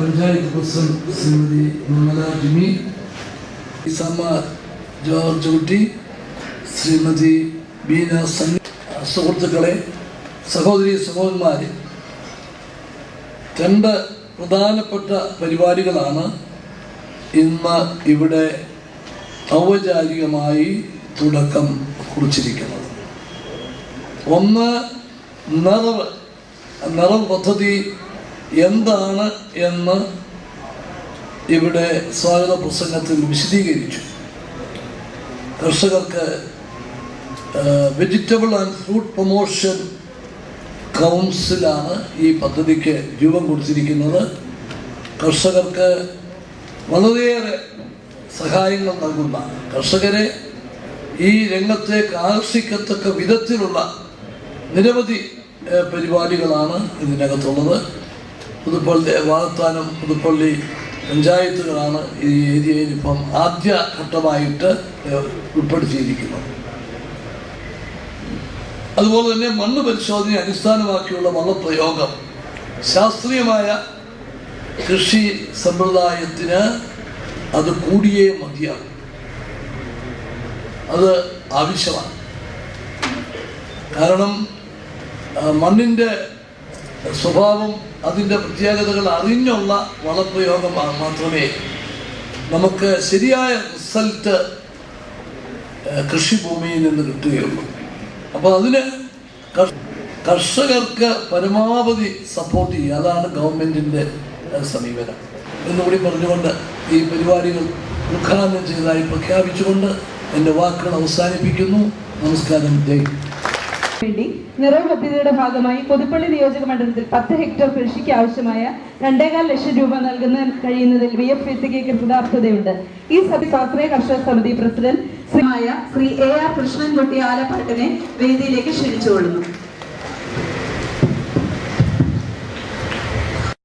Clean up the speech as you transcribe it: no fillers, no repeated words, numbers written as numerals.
Panchayat president Shrimati Nirmala Jimmy, സമ്മ George കുട്ടി, ശ്രീമതി ബീന സണ്ണി, സുഹൃത്തുക്കളെ, സഹോദരി സഹോദരന്മാരെ, രണ്ട് പ്രധാനപ്പെട്ട പരിപാടികളാണ് ഇന്ന് ഇവിടെ ഔപചാരികമായി തുടക്കം കുറിച്ചിരിക്കുന്നത്. ഒന്ന്, നിറവ് പദ്ധതി എന്താണ് എന്ന് ഇവിടെ സ്വാഗത പ്രസംഗത്തിൽ വിശദീകരിച്ചു. കർഷകർക്ക് വെജിറ്റബിൾ ആൻഡ് ഫ്രൂട്ട് പ്രൊമോഷൻ കൗൺസിലാണ് ഈ പദ്ധതിക്ക് രൂപം കൊടുത്തിരിക്കുന്നത്. കർഷകർക്ക് വളരെയേറെ സഹായങ്ങൾ നൽകുന്ന, കർഷകരെ ഈ രംഗത്തേക്ക് ആകർഷിക്കത്തക്ക വിധത്തിലുള്ള നിരവധി പരിപാടികളാണ് ഇതിനകത്തുള്ളത്. പുതുപ്പള്ളി, വാകത്താനം, പുതുപ്പള്ളി പഞ്ചായത്തുകളാണ് ഈ ഏരിയയിൽ ഇപ്പം ആദ്യ ഘട്ടമായിട്ട് ഉൾപ്പെടുത്തിയിരിക്കുന്നത്. അതുപോലെ തന്നെ മണ്ണ് പരിശോധനയെ അടിസ്ഥാനമാക്കിയുള്ള വളപ്രയോഗം, ശാസ്ത്രീയമായ കൃഷി സമ്പ്രദായത്തിന് അത് കൂടിയേ മതിയാകും, അത് ആവശ്യമാണ്. കാരണം മണ്ണിൻ്റെ സ്വഭാവം, അതിൻ്റെ പ്രത്യേകതകൾ അറിഞ്ഞുള്ള വളപ്രയോഗം മാത്രമേ നമുക്ക് ശരിയായ റിസൾട്ട് കൃഷിഭൂമിയിൽ നിന്ന് കിട്ടുകയുള്ളൂ. അപ്പോൾ അതിന് കർഷകർക്ക് പരമാവധി സപ്പോർട്ട് ചെയ്യുക, അതാണ് ഗവൺമെൻറ്റിൻ്റെ സമീപനം എന്നുകൂടി പറഞ്ഞുകൊണ്ട് ഈ പരിപാടികൾ ഉദ്ഘാടനം ചെയ്തതായി പ്രഖ്യാപിച്ചുകൊണ്ട് എൻ്റെ വാക്കുകൾ അവസാനിപ്പിക്കുന്നു. നമസ്കാരം. നിറവ് പദ്ധതിയുടെ ഭാഗമായി പുതുപ്പള്ളി നിയോജക മണ്ഡലത്തിൽ 10 ഹെക്ടർ കൃഷിക്ക് ആവശ്യമായ 2.25 ലക്ഷം രൂപ നൽകുന്ന കഴിയുന്നതിൽ VFVCക്ക് കൃതാർത്ഥതയുണ്ട്. ഈ സ്വാശ്രയ കർഷക സമിതി പ്രസിഡന്റ് ശ്രീ AR കൃഷ്ണൻകുട്ടി ആലപ്പാട്ടിനെ വേദിയിലേക്ക് ക്ഷണിച്ചുകൊള്ളുന്നു.